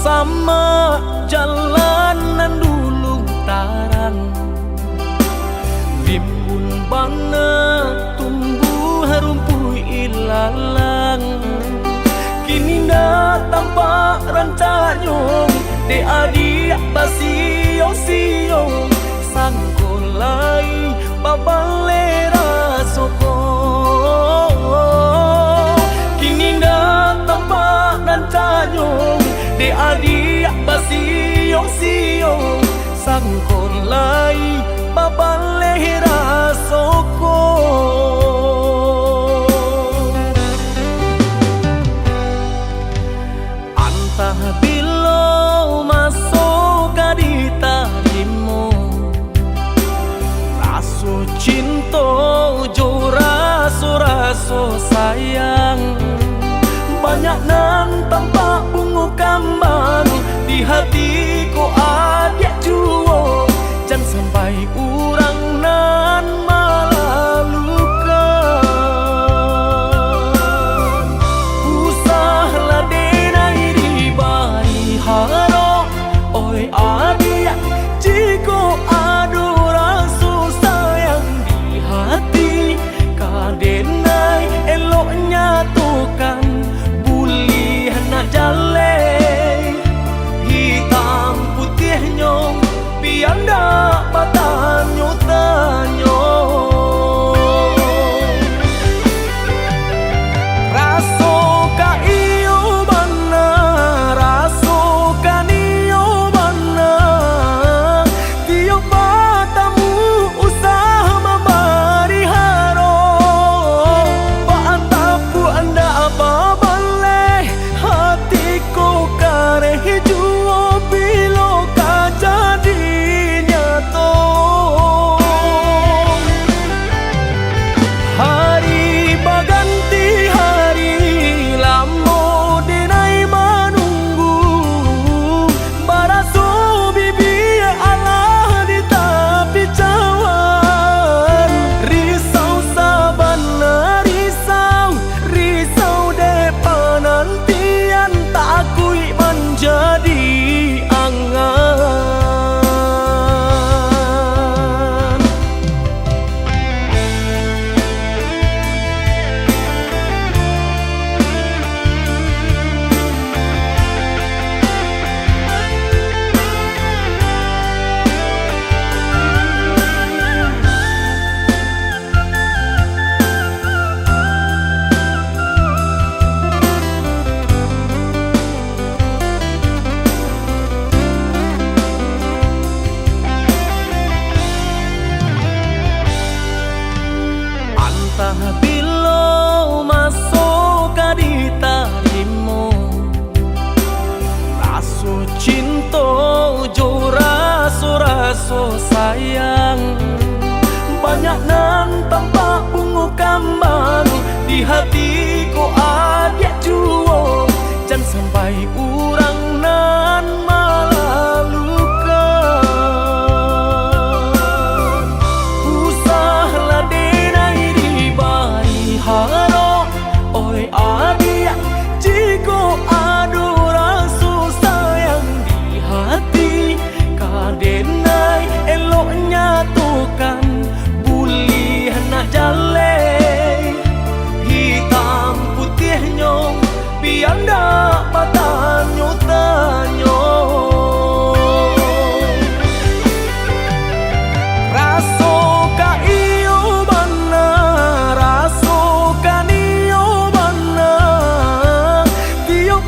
sama jalanan dulu tarang, rimbun bana tumbuh rumput ilalang. Kini dah tampak rancanyong de adik basio-sio sangkolai babalera soko. Kini dah tampak rancanyong de adik basio-sio sangkolai babalera soko. Bilo masuk di tarimu, raso cinta jo raso sayang. Banyak nan tampak bunga kambang di hatiku adik juo, jangan sampai urang nan malah luka. Usahlah denai di bari haro, oi adik jiko adu rasa sayang di hati. Kadenai eloknya tukan bulih nak jale, hitam putih nyong biar ndak batanyo tanyo. Raso ka iyo bana, raso ka niyo bana, tiap matamu usah memberi haro. Paantapu anda apa baleh, hatiku kareh juo bilo ka jadi nyato. Hari baganti hari lamo denai menunggu, baraso bibi Allah di tepi cawan. Risau sabana risau depan nantian tak akui menjadi angan. Antah bilo masuk di tarimu, raso cinta jo raso sayang. Banyak nan tampak bunga kambang di hatiku adik juo, jangan sampai urang nan malah luka. Usahlah denai di bari haro, oi adik jiko adu rasa sayang di hati. Kadenai eloknya tukan bulih nak jale, hitam putih nyong biar ndak batanyo tanyo. Raso ka iyo bana, raso ka niyo bana, tiap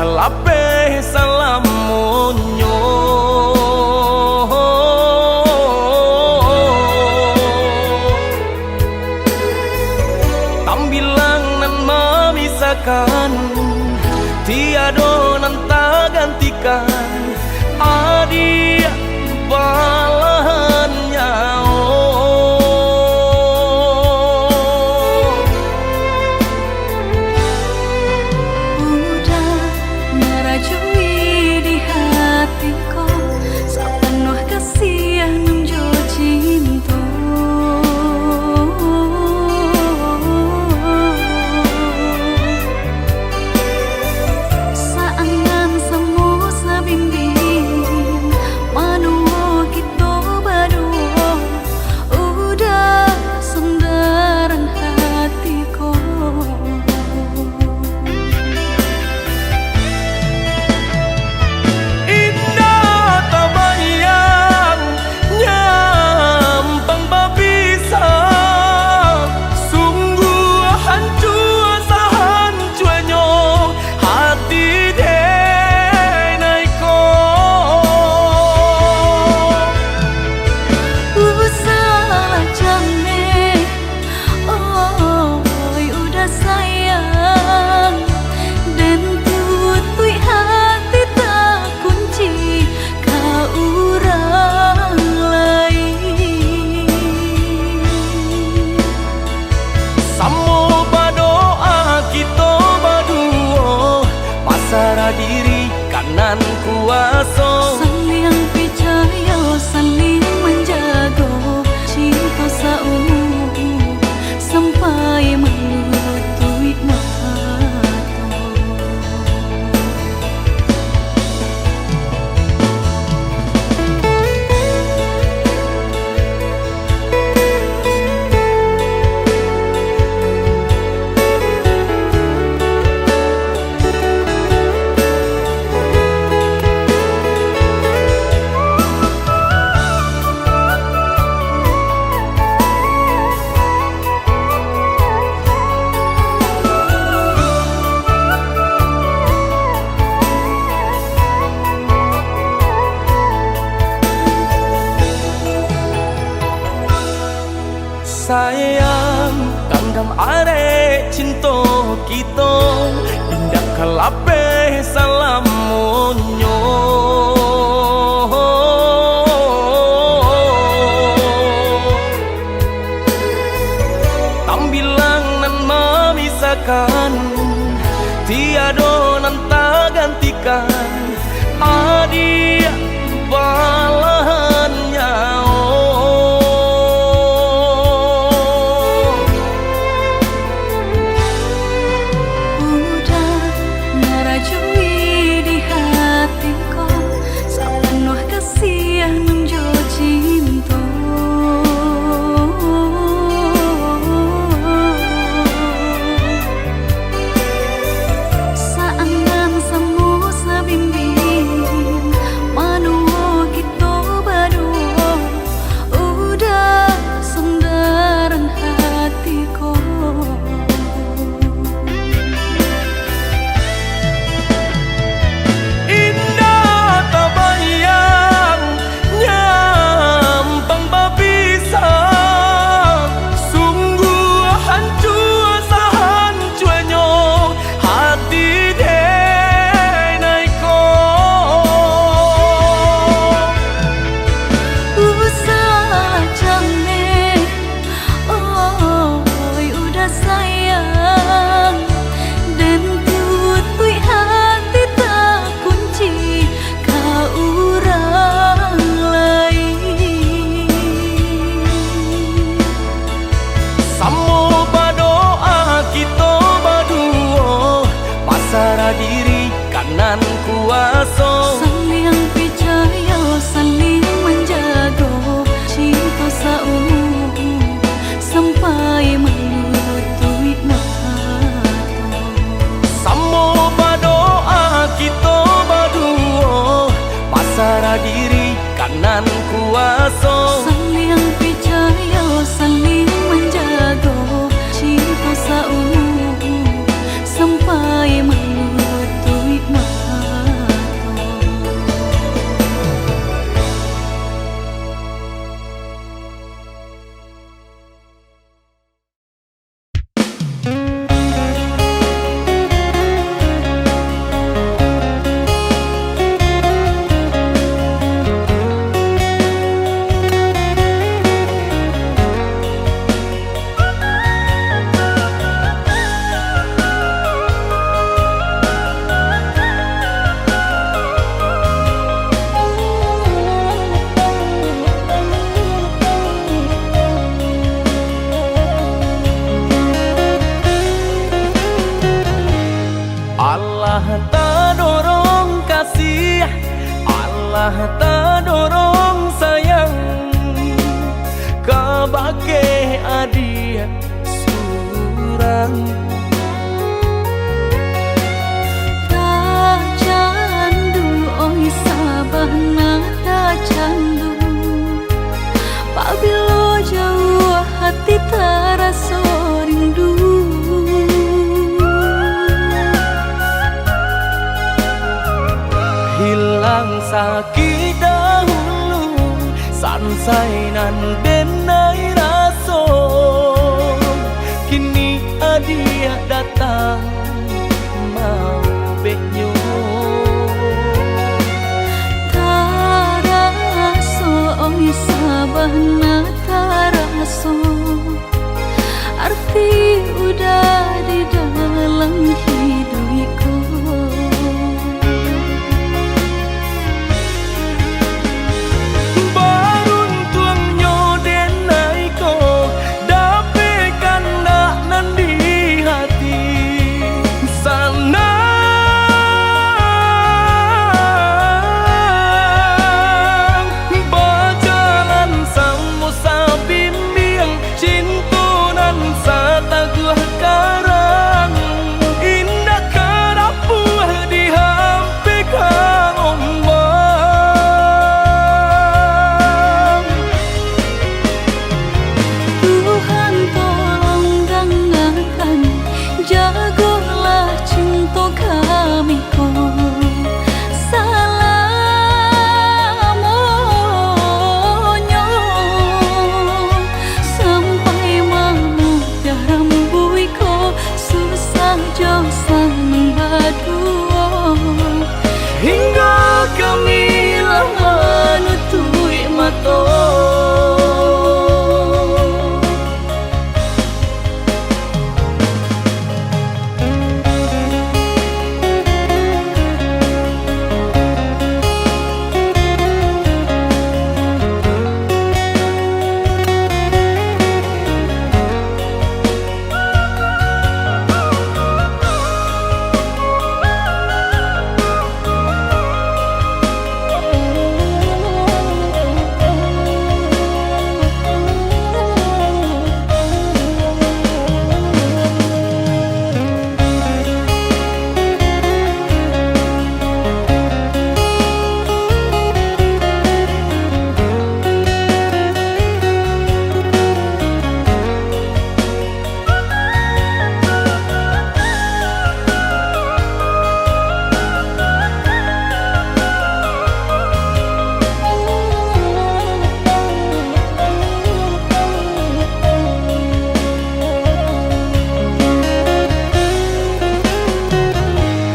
kelape salamunyo tambilang nan memisahkan tiado nan tak gantikan adik balahannya udah merajui di hatiku sepenuh kasih nunjo cinta saangan semu sabimbing manuo kita berdua udah sendaran hatiku indah tak bayang nyampang babisang sungguh hancur sahancurnya hati denaiku salah jane oi udah sayang dan tutui hati tak kunci ka urang lain Samo berdoa kita berdua pasrah diri kanan kuasa saling percaya saling menjaga cinta seumur sampai melutui mata sayang kanggam arek cinta kita indah kelape salamunyo tambilang nan memisahkan tiado nan tak gantikan adik balahannya udah merajui di hatiku sepenuh kasih nunjo cinta saangan semu sabimbing manuo kita berdua udah sendaran hatiku indah tak bayang nyampang babisang sungguh hancur sahancurnya hati denaiku salah jane oi udah sayang dan tutui hati tak kunci ka urang lain Samo berdoa kita berdua pasrah diri kanan kuasa saling percaya saling menjaga cinta seumur sampai melutui mata Samo berdoa kita berdua pasrah diri kanan kuasa saling percaya saling menjaga cinta seumur sampai melutui mata Allah tak dorong sayang kabake adia surang. Tak candu oi sabahna tak candu, pabilo jauh hati terasa rindu. Hilang sakit dahulu sansainan denai raso, kini adia datang mau beknyo. Taraso oi sabahna taraso, arti udah di dalam hidupku. Hingga kami lama nutui mata.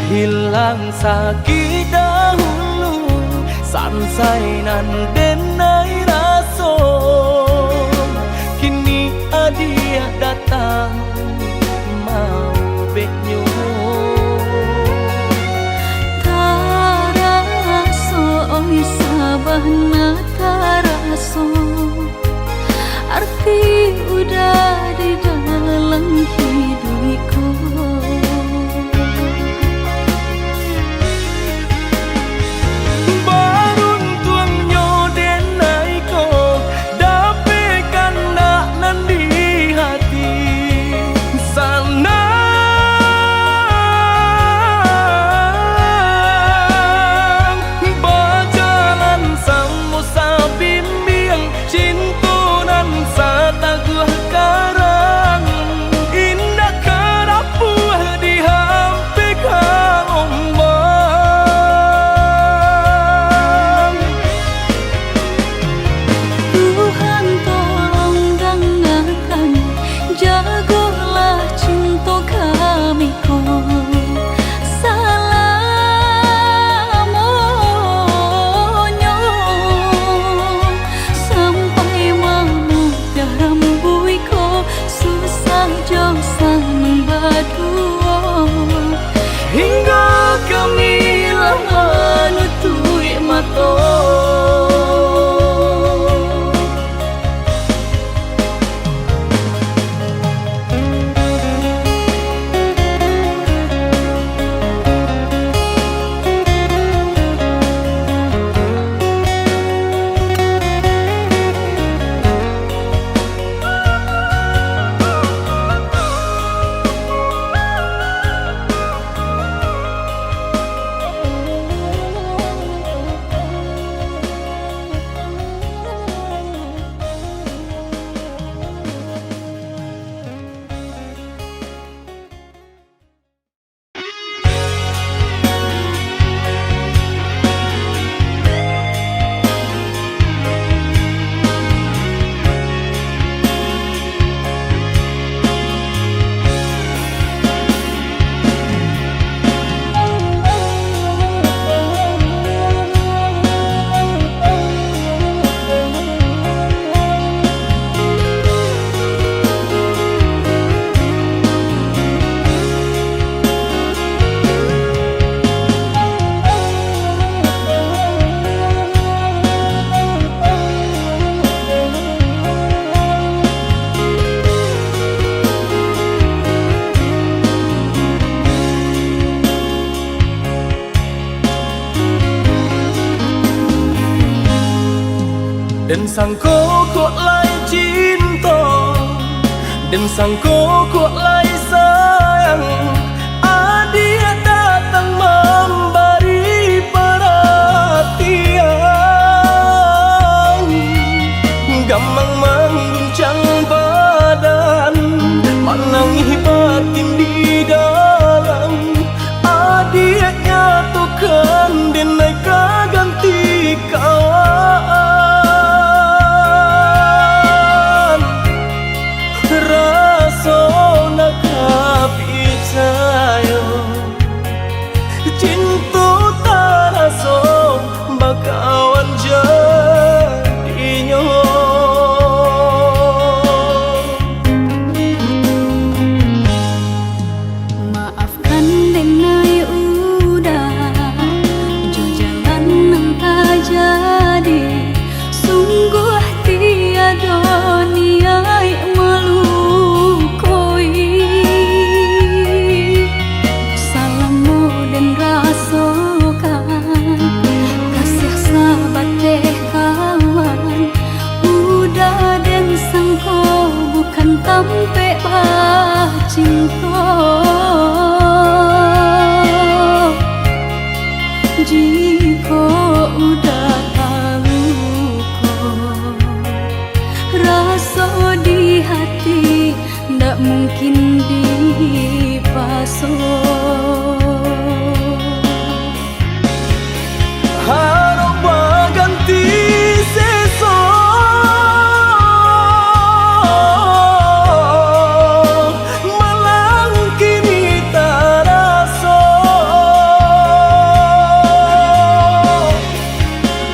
Hilang sakit dahulu sansainan denai raso, kini adia datang mau beknyo. Taraso oi sabahna taraso, arti udah di dalam hidupku. Dan sangko kok lai cinta, dan sangko kok lai sayang. Dia datang memberi perhatian, gampang mengguncang badan, menangis batin di dalam. Dia nyatukan denai ganti kawan. Rasa nak percaya cinta tak rasa bakawan jadinya. Maafkan denai udah jo jalan nang tak jadi. Sungguh tiada niat melukoi. Salahmu dan rasakan kasih sahabat teh kawan. Udah dan sangko bukan tampe bah cinta. Jika udah tahu kok rasa di hati ndak mungkin dipasok. Harap berganti sesok, malang kini tak rasa.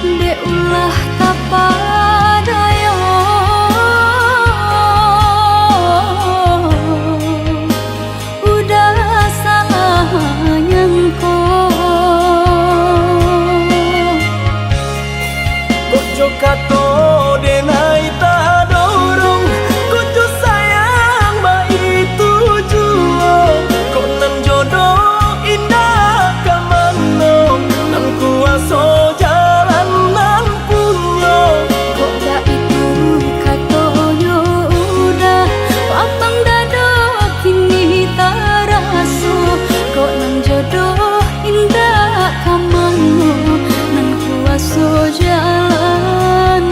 Dek ulah kapadaya, udah salah nyangko. Kojo kato denai tak dorong, kojo sayang ba itu jua. Kok nan jodoh indah kamano, nan kuaso jalan nan punya. Kok dah itu katonyo udah papang dado kini tak raso. Kok nang jodoh indah kamano, nan kuaso jalan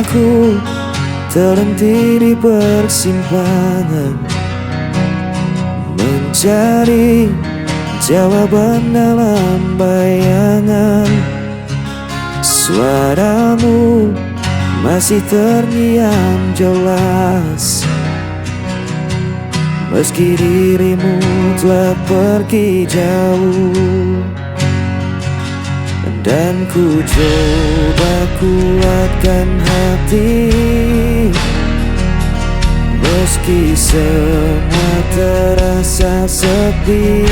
Aku terhenti di persimpangan, mencari jawaban dalam bayangan. Suaramu masih terngiang jelas, meski dirimu telah pergi jauh. Dan ku coba kuatkan hati, meski semua terasa sepi.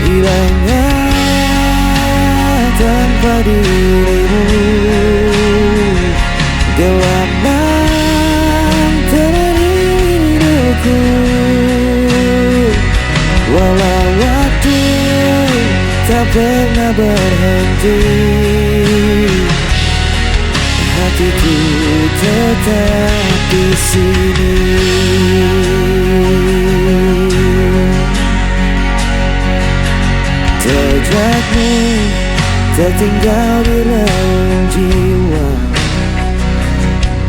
Hilangnya tanpa dirimu, gelap mengenai hidupku. Walau waktu tak pernah berhenti, hatiku tetap di sini. Jejakmu tertinggal di relung jiwa,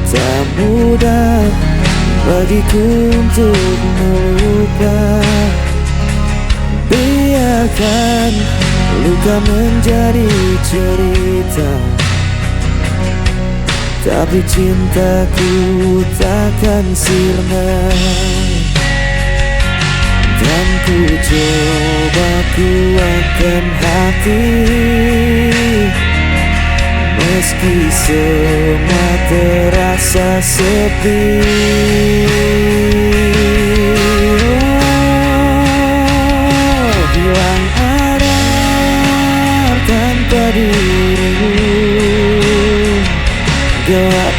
tak mudah bagiku untuk melupa. Biarkan luka menjadi cerita, tapi cintaku takkan sirna. Dan ku coba kuatkan hati, meski semua terasa sepi. Hilang arah tanpa dirimu, gelap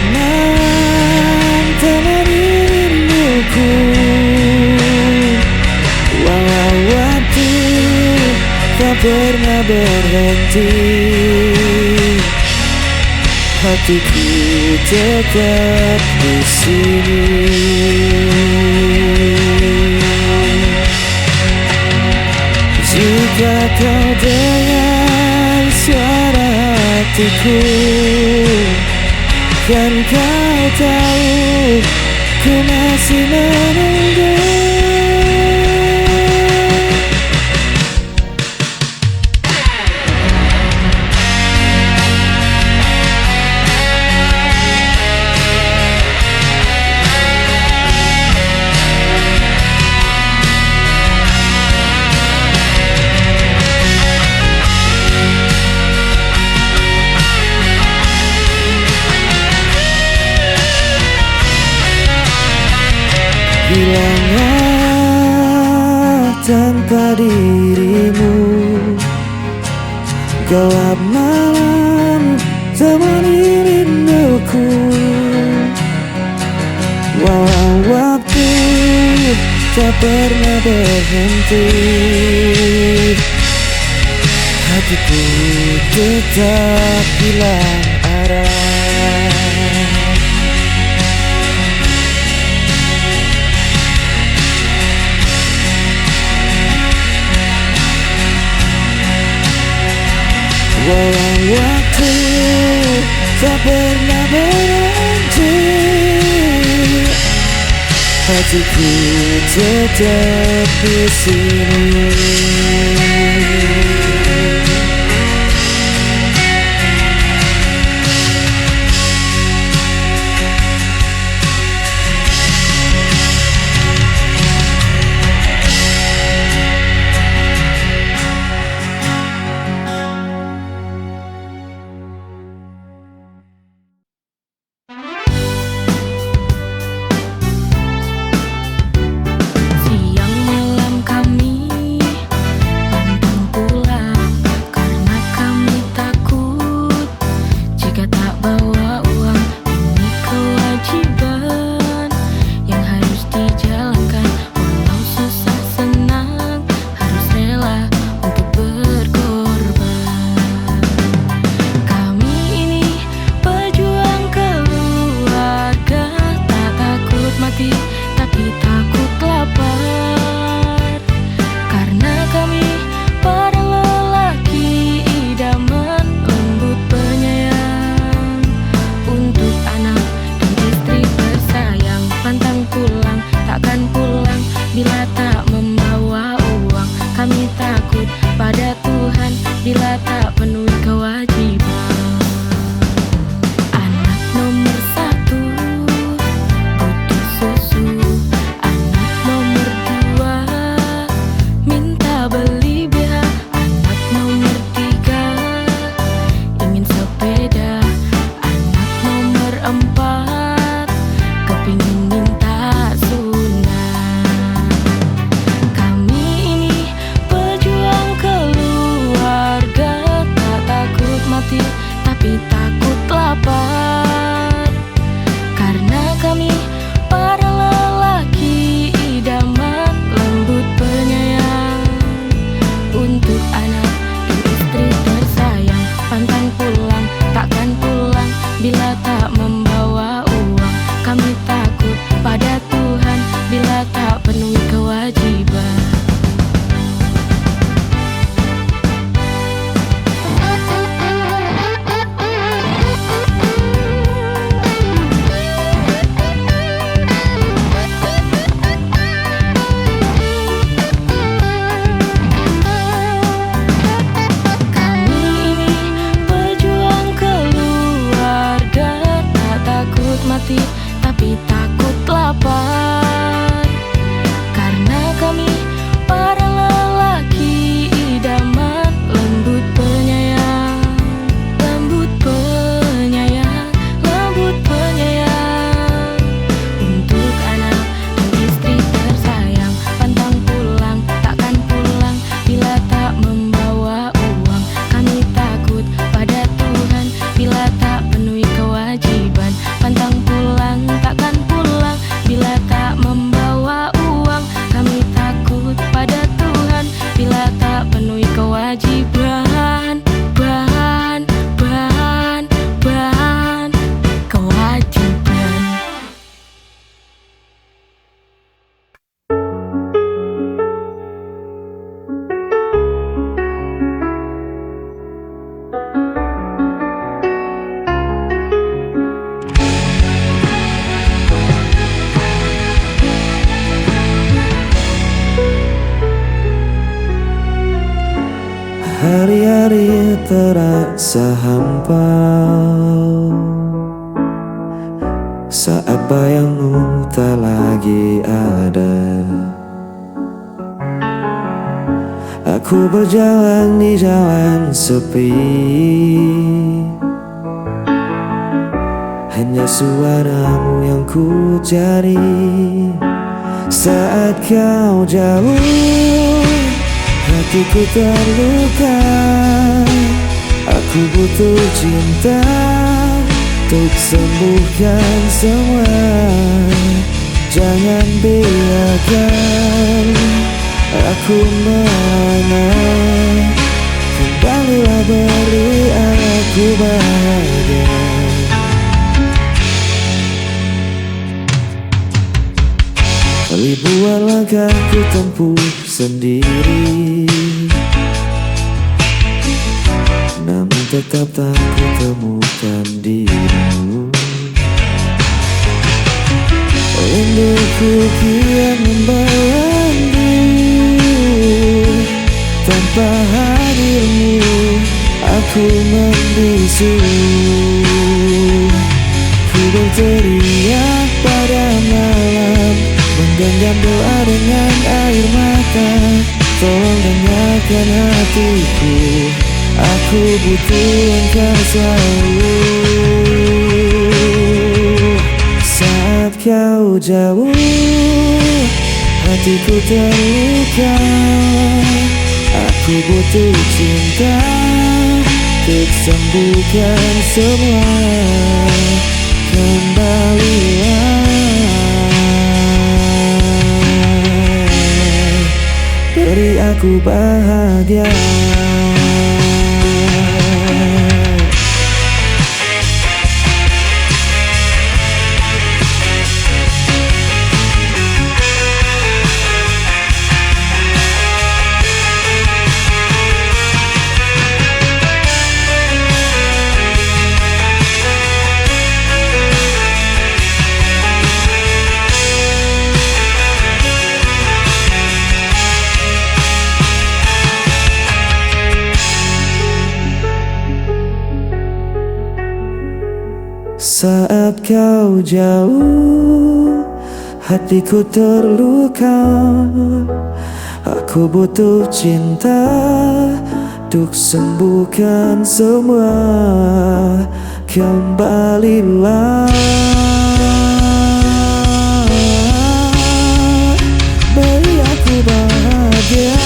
mengenai rinduku. Walau waktu tak pernah berhenti, hatiku tetap di sini. Jika kau dengar suara hatiku, kan kau tahu ku masih menunggu. Hilangnya tanpa dirimu, gelap malam temani rinduku. Walau waktu tak pernah berhenti, hatiku tetap hilang arah. Walau waktu tak pernah berhenti, hatiku tetap di sini. Siang malam kami pantang mati, tapi takut lapar. Karena kami para lelaki idaman, lembut penyayang. Untuk anak dan istri tersayang, pantang pulang, takkan pulang bila tak membawa uang. Kami takut pada Tuhan bila tak penuhi kewajiban. Tapi takut lapar. Karena kami para lelaki idaman, lembut penyayang, lembut penyayang, lembut penyayang. Untuk anak dan istri tersayang, pantang pulang, takkan pulang bila tak membawa uang. Kami takut pada Tuhan bila tak penuhi kewajiban. Pantang pulang, takkan pulang bila tak membawa uang. Kami takut pada Tuhan bila tak penuhi kewajiban. Kewajiban. Hari-hari terasa hampa saat bayangmu tak lagi ada. Aku berjalan di jalan sepi, hanya suaramu yang ku cari. Saat kau jauh, hatiku terluka. Aku butuh cinta untuk sembuhkan semua. Jangan biarkan aku merana. Kembalilah beri aku bahagia. Ribuan langkah ku tempuh sendiri, namun tetap tak ku temukan dirimu. Rinduku kian membawamu, tanpa hadirmu aku membisu. Ku berteriak pada malam, menggenggam doa dengan air mata. Tolong dengarkan hatiku, aku butuh engkau selalu. Saat kau jauh, hatiku terluka. Aku butuh cinta untuk sembuhkan semua. Kembalilah, beri aku bahagia. Saat kau jauh, hatiku terluka. Aku butuh cinta untuk sembuhkan semua. Kembalilah, beri aku bahagia.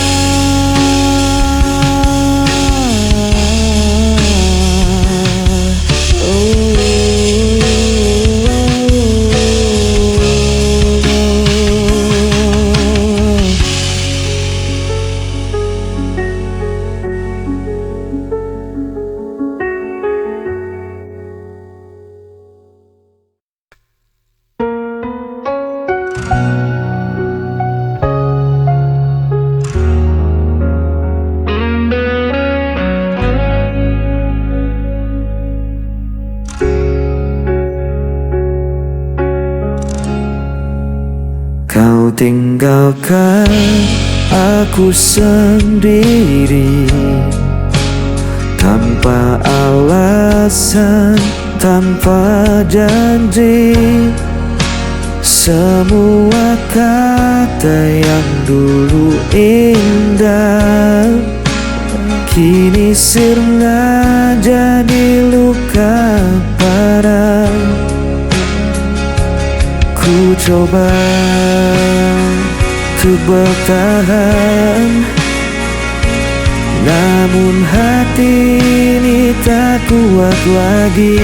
tinggalkan aku sendiri, tanpa alasan, tanpa janji. Semua kata yang dulu indah kini sirna jadi luka parah. Ku coba untuk bertahan, namun hati ini tak kuat lagi.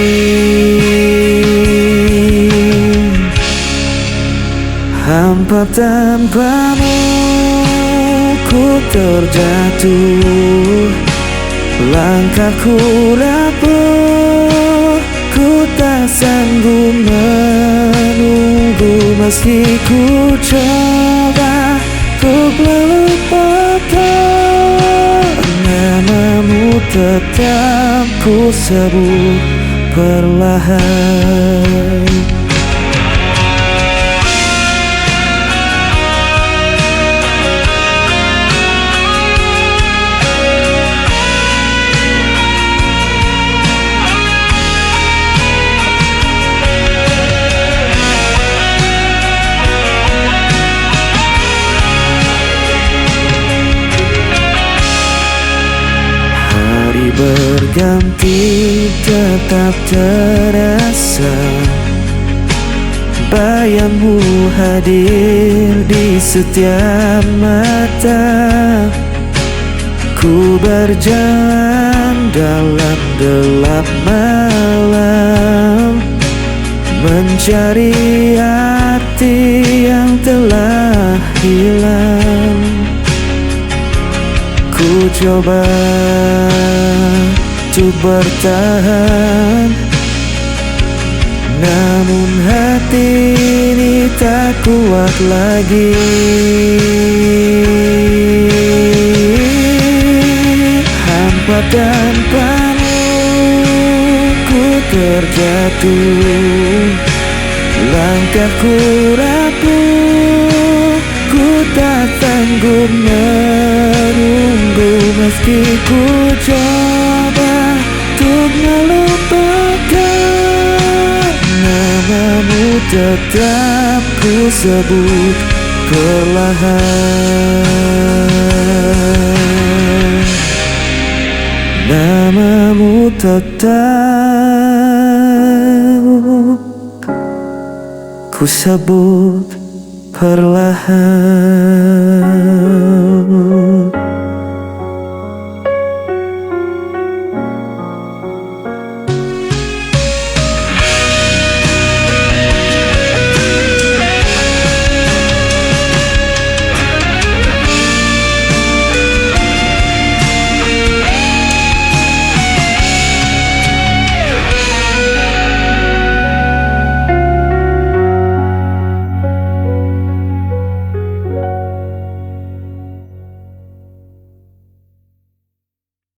Hampa tanpamu ku terjatuh, langkahku rapuh, ku tak sanggup menunggu. Meski ku coba untuk melupakan, namamu tetap ku sebut perlahan. Berganti tetap terasa, bayangmu hadir di setiap mata. Ku berjalan dalam gelap malam, mencari arti yang telah hilang. Ku coba untuk bertahan, namun hati ini tak kuat lagi. Hampa tanpamu ku terjatuh, langkahku rapuh, ku tak sanggup menunggu. Meski ku coba untuk melupakan, namamu tetap ku sebut perlahan. Namamu tetap ku sebut perlahan.